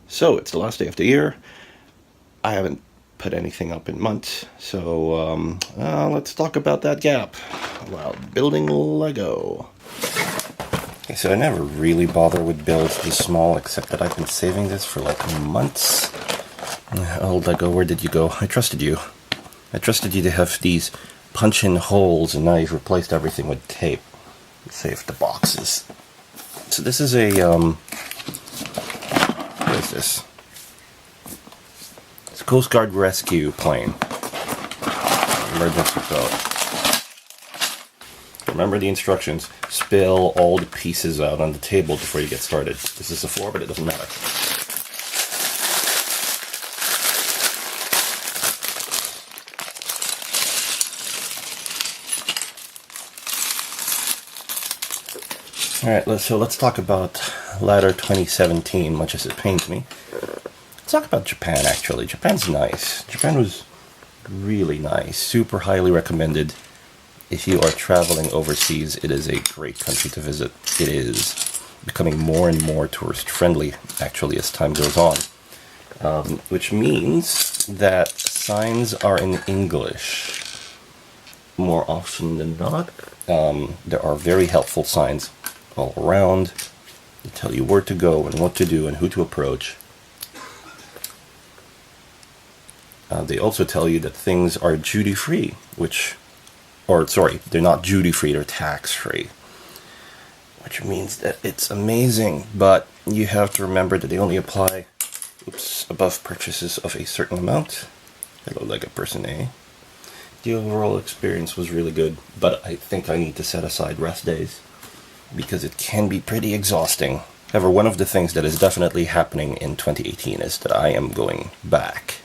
So it's the last day of the year. I haven't put anything up in months, so let's talk about that gap while building Lego. Okay, so I never really bother with builds this small, except that I've been saving this for like months. Oh, Lego, where did you go? I trusted you. I trusted you to have these punch-in holes, and now you've replaced everything with tape. Save the boxes. So this is a, what is this? It's a Coast Guard rescue plane. Emergency boat. Remember the instructions. Spill all the pieces out on the table before you get started. This is the floor, but it doesn't matter. Alright, so let's talk about Ladder 2017, much as it pains me. Let's talk about Japan, actually. Japan's nice. Japan was really nice. Super highly recommended. If you are traveling overseas, it is a great country to visit. It is becoming more and more tourist-friendly, actually, as time goes on. Which means that signs are in English more often than not. There are very helpful signs all around. They tell you where to go and what to do and who to approach. They also tell you that things are duty-free, they're not duty-free, they're tax-free. Which means that it's amazing, but you have to remember that they only apply above purchases of a certain amount. Hello, Lego Person A. The overall experience was really good, but I think I need to set aside rest days, because it can be pretty exhausting. However, one of the things that is definitely happening in 2018 is that I am going back.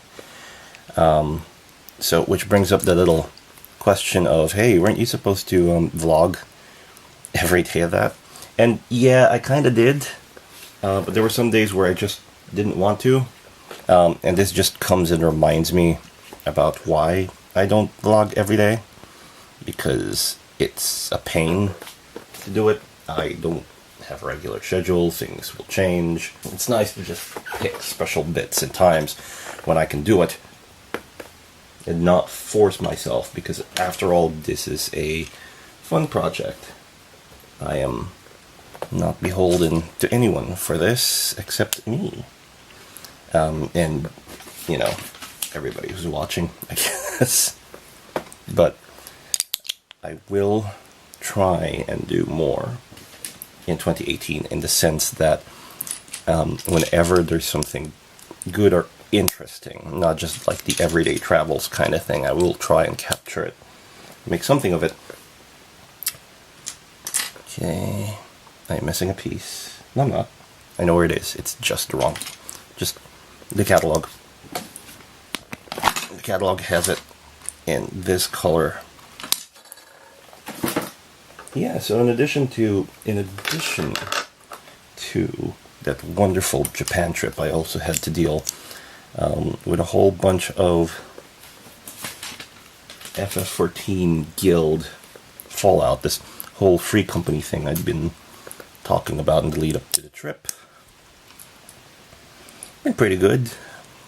So, which brings up the little question of, hey, weren't you supposed to vlog every day of that? And yeah, I kind of did, but there were some days where I just didn't want to, and this just comes and reminds me about why I don't vlog every day, because it's a pain to do it. I don't have a regular schedule, things will change. It's nice to just pick special bits and times when I can do it and not force myself, because after all, this is a fun project. I am not beholden to anyone for this except me. And, you know, everybody who's watching, I guess. But I will try and do more in 2018, in the sense that whenever there's something good or interesting, not just like the everyday travels kind of thing, I will try and capture it, make something of it. Okay, I'm missing a piece. No, I'm not. I know where it is. It's just wrong. Just the catalog. The catalog has it in this color. Yeah, so in addition to that wonderful Japan trip, I also had to deal with a whole bunch of FF14 Guild fallout, this whole free company thing I'd been talking about in the lead up to the trip. Been pretty good.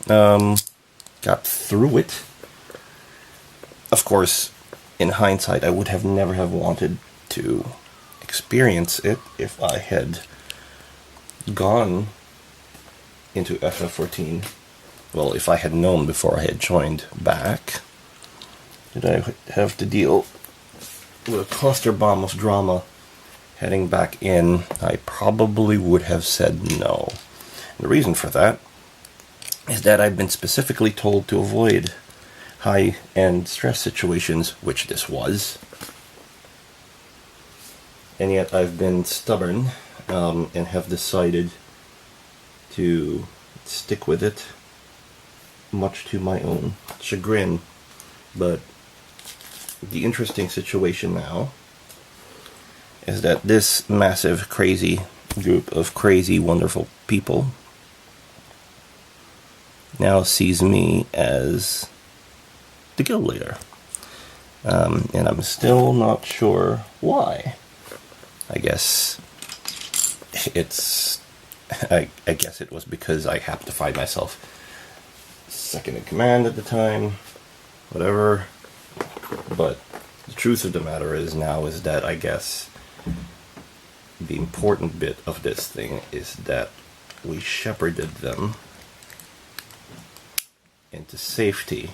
Got through it. Of course, in hindsight, I would have never have wanted to experience it if I had gone into FF14. Well, if I had known before I had joined back that I have to deal with a cluster bomb of drama heading back in, I probably would have said no. And the reason for that is that I've been specifically told to avoid high-end stress situations, which this was. And yet I've been stubborn and have decided to stick with it, much to my own chagrin. But the interesting situation now is that this massive, crazy group of crazy, wonderful people now sees me as the guild leader. And I'm still not sure why. I guess it's I guess it was because I happened to find myself second in command at the time, whatever. But the truth of the matter is now is that I guess the important bit of this thing is that we shepherded them into safety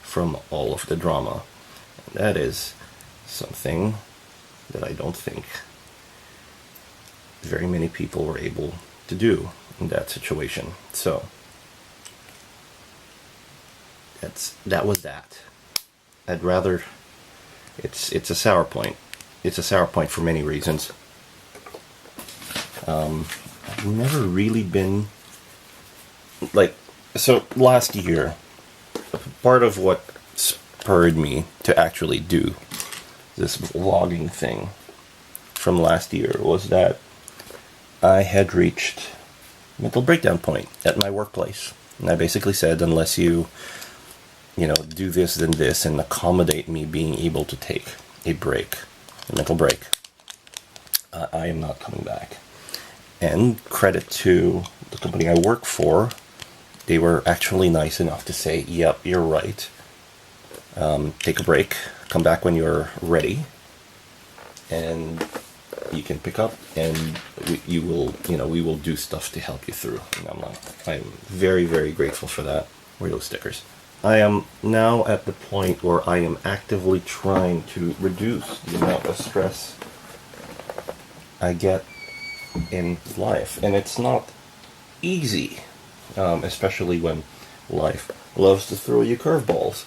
from all of the drama. And that is something that I don't think very many people were able to do in that situation. So that was that. I'd rather it's a sour point. It's a sour point for many reasons. I've never really been like, so last year, part of what spurred me to actually do this vlogging thing from last year was that I had reached mental breakdown point at my workplace. And I basically said, unless you do this, then this, and accommodate me being able to take a break, a mental break, I am not coming back. And credit to the company I work for, they were actually nice enough to say, yep, you're right. Take a break, come back when you're ready, and you can pick up, and we will do stuff to help you through. And I'm very, very grateful for that. Where are those stickers? I am now at the point where I am actively trying to reduce the amount of stress I get in life, and it's not easy, especially when life loves to throw you curveballs.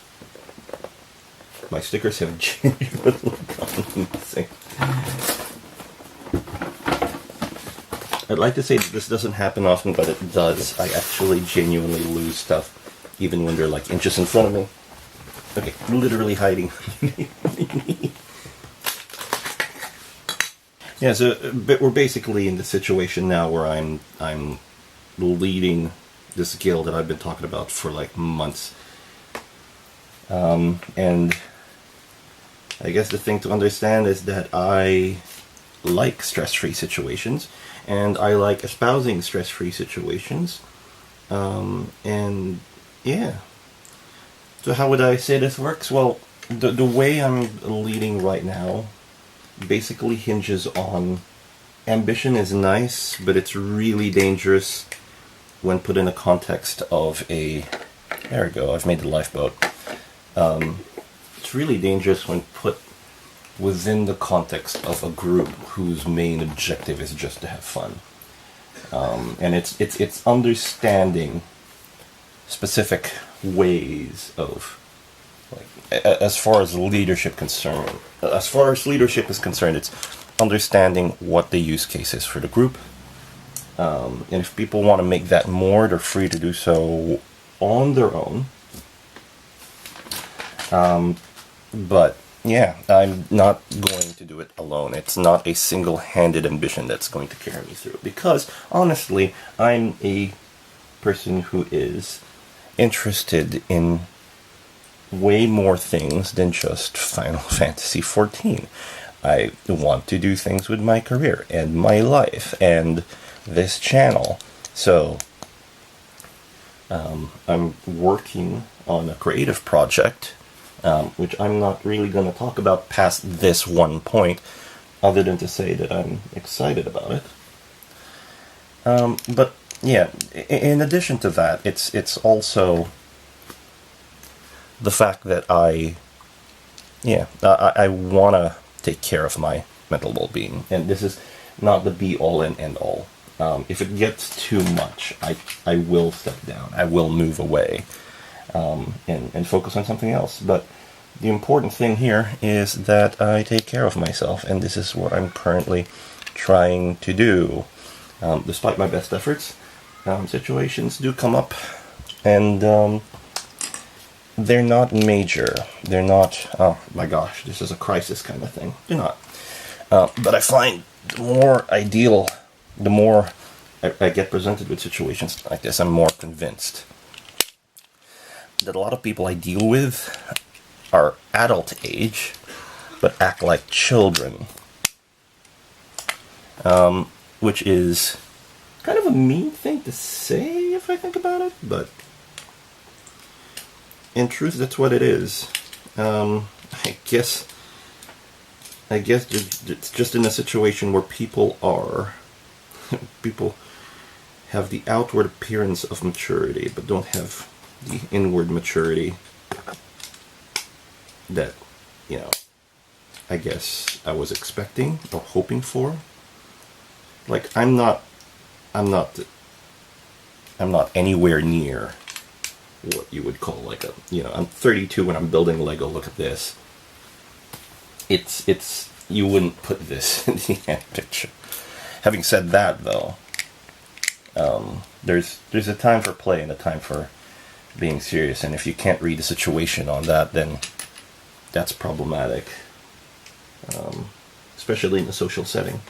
My stickers have genuinely gone missing. I'd like to say that this doesn't happen often, but it does. I actually genuinely lose stuff, even when they're like inches in front of me. Okay, literally hiding. Yeah, so we're basically in the situation now where I'm leading this guild that I've been talking about for like months. And I guess the thing to understand is that I like stress-free situations, and I like espousing stress-free situations. And yeah. So how would I say this works? Well, the way I'm leading right now basically hinges on ambition is nice, but it's really dangerous when put in a context of a... There we go, I've made the lifeboat. It's really dangerous when put within the context of a group whose main objective is just to have fun. And it's understanding specific ways of, like, as far as leadership is concerned, it's understanding what the use case is for the group. And if people want to make that more, they're free to do so on their own. But yeah, I'm not going to do it alone. It's not a single-handed ambition that's going to carry me through. Because, honestly, I'm a person who is interested in way more things than just Final Fantasy XIV. I want to do things with my career and my life and this channel. So, I'm working on a creative project, which I'm not really going to talk about past this one point, other than to say that I'm excited about it. But yeah, in addition to that, it's also the fact that I want to take care of my mental well-being, and this is not the be-all and end-all. If it gets too much, I will step down. I will move away and focus on something else. But the important thing here is that I take care of myself, and this is what I'm currently trying to do. Despite my best efforts, situations do come up, and they're not major. They're not, oh my gosh, this is a crisis kind of thing. They're not. But I find the more the more I get presented with situations like this, I'm more convinced that a lot of people I deal with are adult age, but act like children. Which is kind of a mean thing to say if I think about it, but in truth, that's what it is. I guess it's just in a situation where people have the outward appearance of maturity, but don't have the inward maturity that, I guess I was expecting or hoping for. Like, I'm not anywhere near what you would call like I'm 32 when I'm building Lego. Look at this. It's you wouldn't put this in the end picture. Having said that, though, there's a time for play and a time for being serious, and if you can't read the situation on that, then that's problematic, especially in a social setting.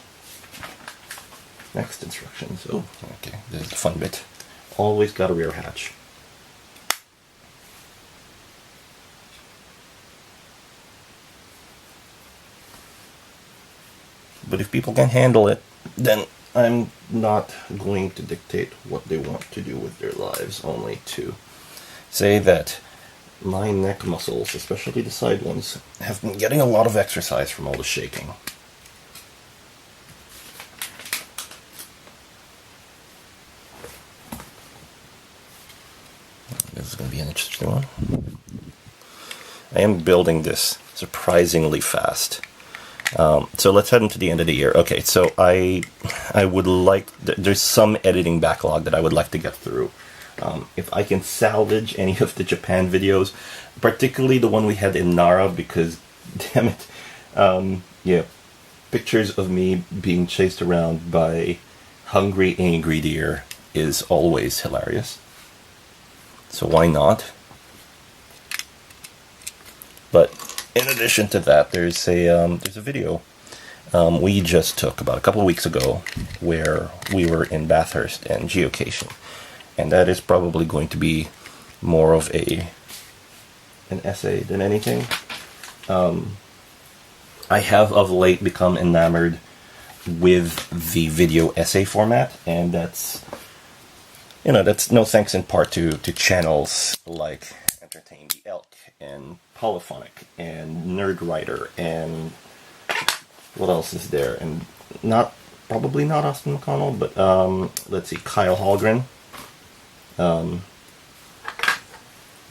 Next instructions. Oh, okay, this is the fun bit. Always got a rear hatch. But if people can handle it, then I'm not going to dictate what they want to do with their lives, only to say that my neck muscles, especially the side ones, have been getting a lot of exercise from all the shaking. This is going to be an interesting one. I am building this surprisingly fast. So let's head into the end of the year. Okay, so I would like... There's some editing backlog that I would like to get through. If I can salvage any of the Japan videos, particularly the one we had in Nara, because, damn it, pictures of me being chased around by hungry, angry deer is always hilarious. So why not? But in addition to that, there's a video we just took about a couple of weeks ago where we were in Bathurst and geocaching, and that is probably going to be more of an essay than anything. I have of late become enamored with the video essay format, and that's no thanks in part to channels like Entertain the Elk and Polyphonic and Nerdwriter and what else is there? And probably not Austin McConnell, but let's see, Kyle Hallgren,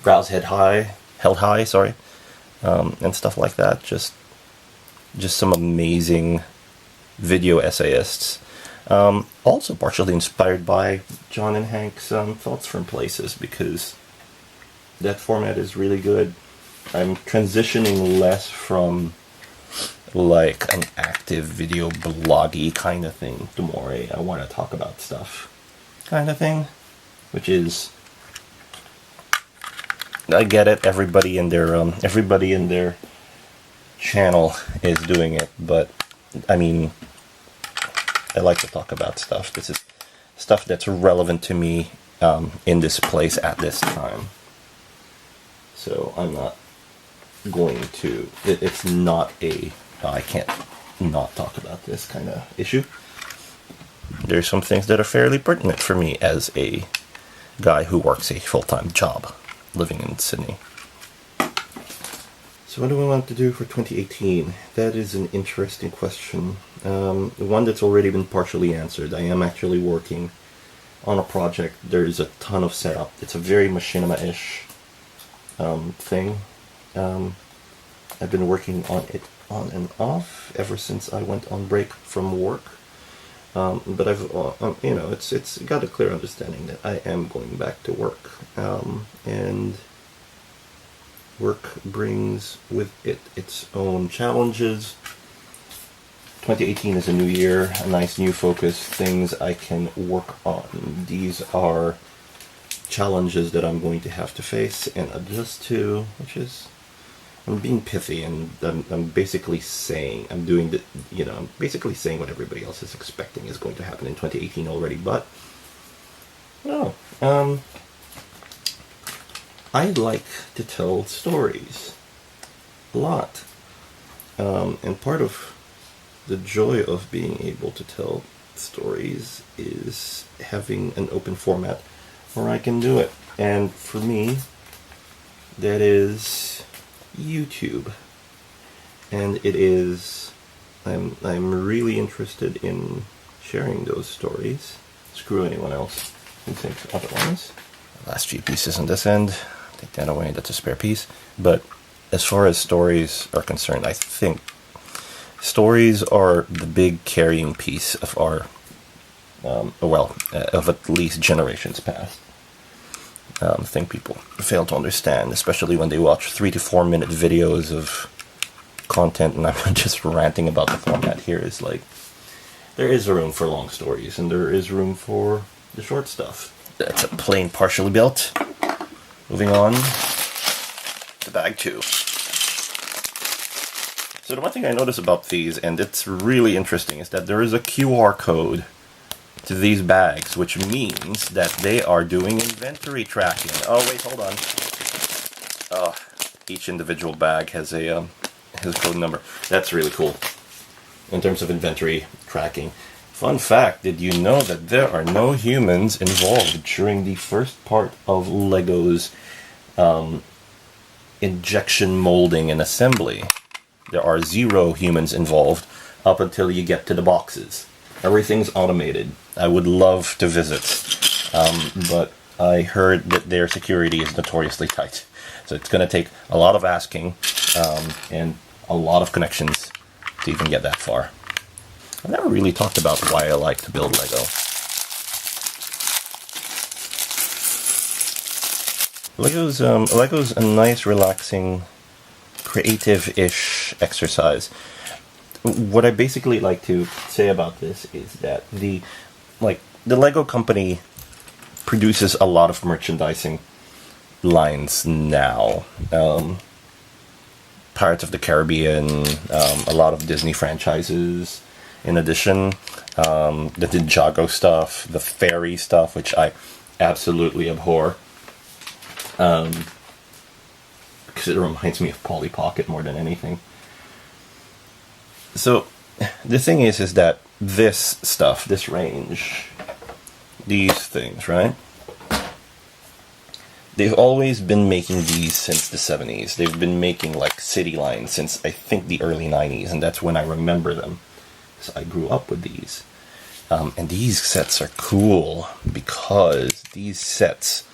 Browse Held High, sorry, and stuff like that. Just some amazing video essayists. Also partially inspired by John and Hank's Thoughts from Places, because that format is really good. I'm transitioning less from like an active video bloggy kind of thing to more I want to talk about stuff kind of thing, which is, I get it, everybody in their channel is doing it, but I mean, I like to talk about stuff. This is stuff that's relevant to me in this place at this time. So I'm not going to... It's not I can't not talk about this kind of issue. There's some things that are fairly pertinent for me as a guy who works a full-time job living in Sydney. So what do we want to do for 2018? That is an interesting question. One that's already been partially answered. I am actually working on a project. There's a ton of setup. It's a very machinima-ish thing. I've been working on it on and off ever since I went on break from work. But I've, it's got a clear understanding that I am going back to work. And work brings with it its own challenges. 2018 is a new year, a nice new focus, things I can work on. These are challenges that I'm going to have to face and adjust to, which is, I'm being pithy, and I'm basically saying, I'm basically saying what everybody else is expecting is going to happen in 2018 already, but, no, I like to tell stories a lot, and part of the joy of being able to tell stories is having an open format where I can do it. And for me, that is YouTube. And it is, I'm really interested in sharing those stories. Screw anyone else who thinks otherwise. Last few pieces on this end. Take that away, that's a spare piece. But as far as stories are concerned, I think stories are the big carrying piece of our, of at least generations past. Thing people fail to understand, especially when they watch 3 to 4 minute videos of content, and I'm just ranting about the format here, is like, there is room for long stories, and there is room for the short stuff. That's a plane partially built. Moving on to bag 2. So the one thing I notice about these, and it's really interesting, is that there is a QR code to these bags, which means that they are doing inventory tracking. Oh wait, hold on. Each individual bag has a code number. That's really cool in terms of inventory tracking. Fun fact, did you know that there are no humans involved during the first part of Lego's injection molding and assembly? There are 0 humans involved up until you get to the boxes. Everything's automated. I would love to visit, but I heard that their security is notoriously tight. So it's going to take a lot of asking and a lot of connections to even get that far. I've never really talked about why I like to build Lego. Lego's a nice, relaxing, creative-ish exercise. What I basically like to say about this is that the Lego company produces a lot of merchandising lines now. Pirates of the Caribbean, a lot of Disney franchises. In addition, the Ninjago stuff, the fairy stuff, which I absolutely abhor. Because it reminds me of Polly Pocket more than anything. So, the thing is that this stuff, this range, these things, right? They've always been making these since the 70s. They've been making, like, city lines since, I think, the early 90s, and that's when I remember them. So I grew up with these. And these sets are cool because these sets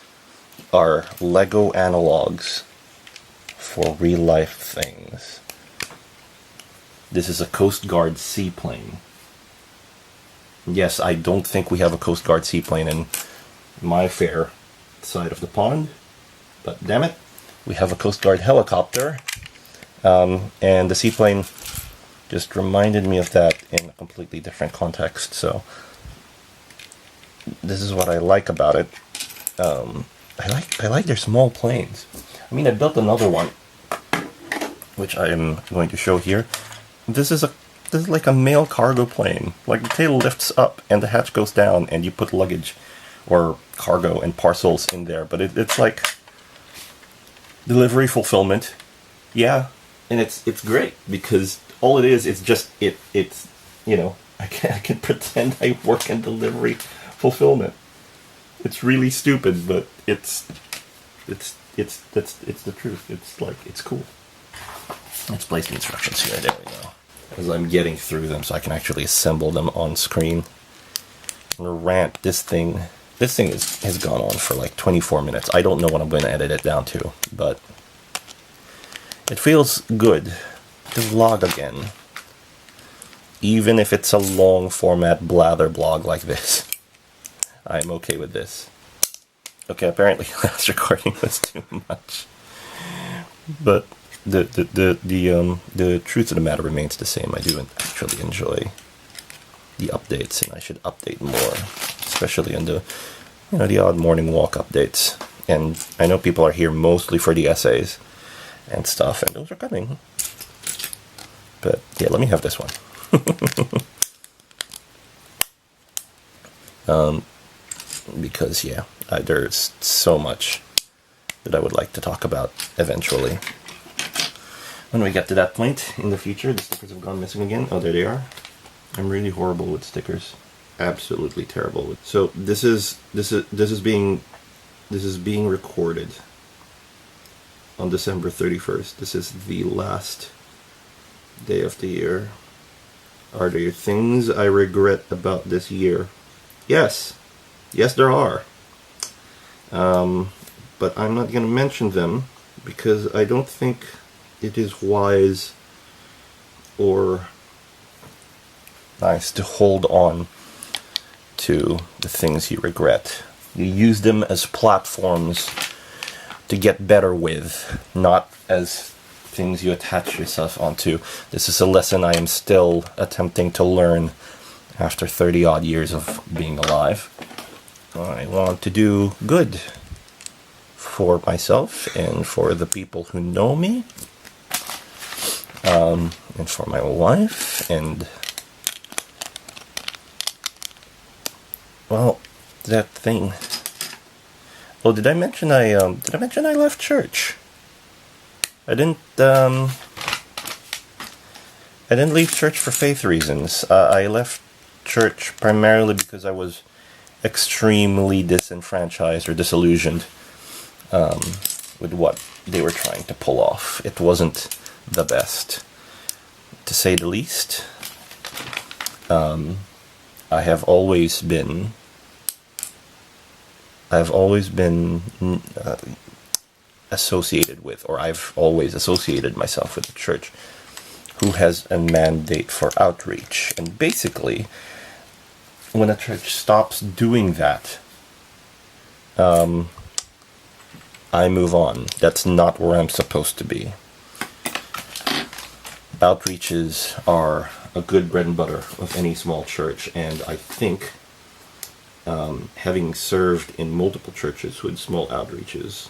are Lego analogs for real-life things. This is a Coast Guard seaplane. Yes, I don't think we have a Coast Guard seaplane in my fair side of the pond, but damn it, we have a Coast Guard helicopter, and the seaplane just reminded me of that in a completely different context. So this is what I like about it. I like their small planes. I mean, I built another one, which I am going to show here. This is like a mail cargo plane. Like, the tail lifts up and the hatch goes down, and you put luggage or cargo and parcels in there. But it's like delivery fulfillment. Yeah, and it's great because all it is, it's just it's you know, I can pretend I work in delivery fulfillment. It's really stupid, but it's the truth. It's like, it's cool. Let's place the instructions here. There we go. As I'm getting through them, so I can actually assemble them on screen. I'm gonna rant. This thing has gone on for like 24 minutes. I don't know what I'm going to edit it down to, but it feels good to vlog again, even if it's a long format blather blog like this. I'm okay with this. Okay, apparently last recording was too much, but the truth of the matter remains the same. I do actually enjoy the updates, and I should update more, especially in the odd morning walk updates. And I know people are here mostly for the essays and stuff, and those are coming. But yeah, let me have this one. Because yeah, there's so much that I would like to talk about eventually. When we get to that point in the future, the stickers have gone missing again. Oh, there they are. I'm really horrible with stickers. absolutely terrible. So this is being recorded on December 31st. This is the last day of the year. Are there things I regret about this year? Yes, there are. But I'm not going to mention them because I don't think it is wise or nice to hold on to the things you regret. You use them as platforms to get better with, not as things you attach yourself onto. This is a lesson I am still attempting to learn after 30 odd years of being alive. I want to do good for myself and for the people who know me, and for my wife, and well, that thing. Oh, did I mention I left church? I didn't leave church for faith reasons. I left church primarily because I was extremely disenfranchised or disillusioned with what they were trying to pull off. It wasn't the best, to say the least. I have always been associated with, or I've always associated myself with, a church who has a mandate for outreach. And basically, when a church stops doing that, I move on. That's not where I'm supposed to be. Outreaches are a good bread and butter of any small church, and I think having served in multiple churches with small outreaches,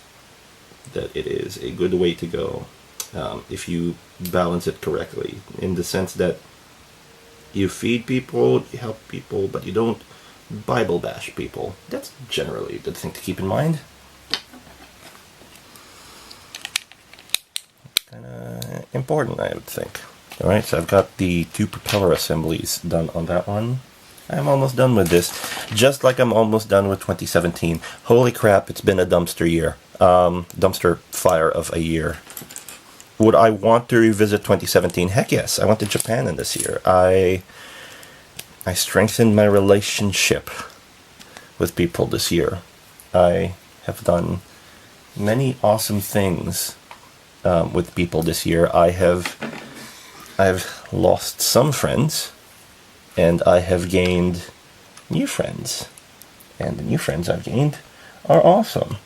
that it is a good way to go if you balance it correctly, in the sense that you feed people, you help people, but you don't Bible bash people. That's generally the thing to keep in mind. Kind of important, I would think. Alright, so I've got the 2 propeller assemblies done on that one. I'm almost done with this. Just like I'm almost done with 2017. Holy crap, it's been a dumpster year. Dumpster fire of a year. Would I want to revisit 2017? Heck yes. I went to Japan in this year. I strengthened my relationship with people this year. I have done many awesome things with people this year. I've lost some friends, and I have gained new friends. And the new friends I've gained are awesome.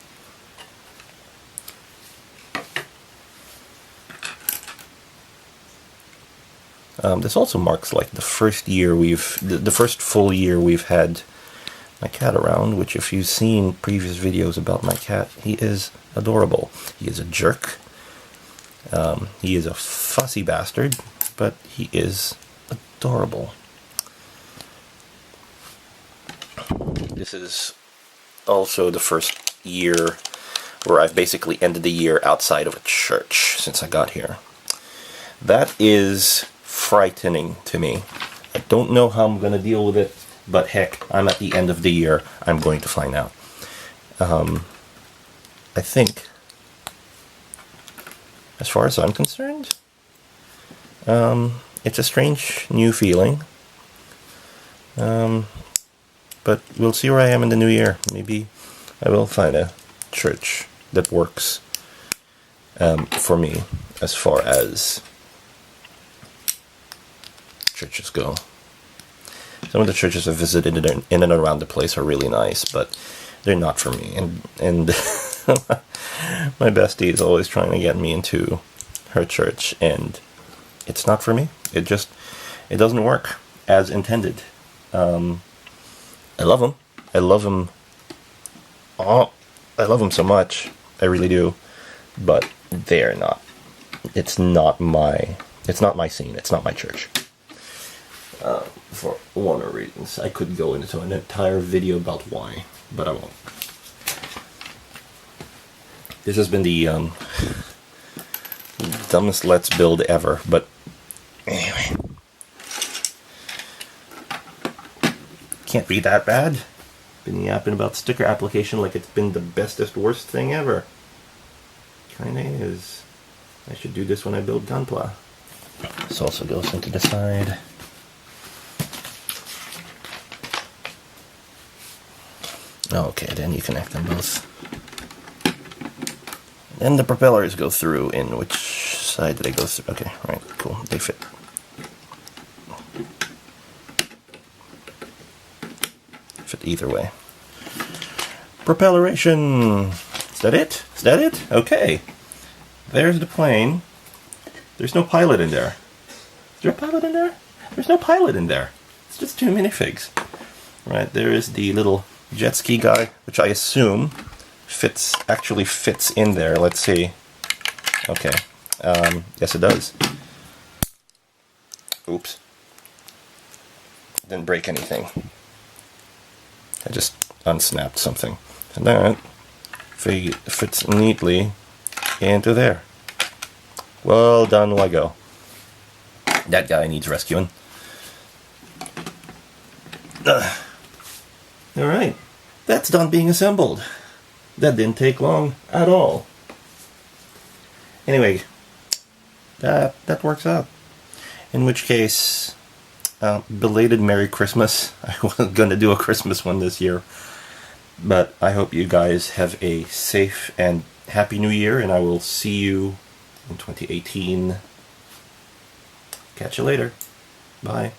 This also marks like the first full year we've had my cat around, which if you've seen previous videos about my cat, he is adorable. He is a jerk. He is a fussy bastard, but he is adorable. This is also the first year where I've basically ended the year outside of a church since I got here. That is frightening to me. I don't know how I'm going to deal with it, but heck, I'm at the end of the year. I'm going to find out. I think, as far as I'm concerned, it's a strange new feeling. But we'll see where I am in the new year. Maybe I will find a church that works for me as far as churches go. Some of the churches I've visited in and around the place are really nice, but they're not for me. And my bestie is always trying to get me into her church, and it's not for me. It doesn't work as intended. I love them. I love them. Oh, I love them so much. I really do. But they're not. It's not my scene. It's not my church. For one of reasons. I could go into an entire video about why, but I won't. This has been the dumbest Let's Build ever, but anyway. can't be that bad. Been yapping about sticker application like it's been the bestest worst thing ever. Kinda is. I should do this when I build Gunpla. This also goes into the side. Okay, then you connect them both. Then the propellers go through in which side do they go through? Okay, right, cool. They fit. Fit either way. Propelleration! Is that it? Is that it? Okay. There's the plane. There's no pilot in there. Is there a pilot in there? There's no pilot in there. It's just two minifigs. Right, there is the little jet ski guy, which I assume actually fits in there. Let's see. Okay. Yes, it does. Oops. Didn't break anything. I just unsnapped something. And that fits neatly into there. Well done, Lego. That guy needs rescuing. Alright. That's done being assembled. That didn't take long at all. Anyway, that works out. In which case, belated Merry Christmas. I wasn't going to do a Christmas one this year. But I hope you guys have a safe and happy new year, and I will see you in 2018. Catch you later. Bye.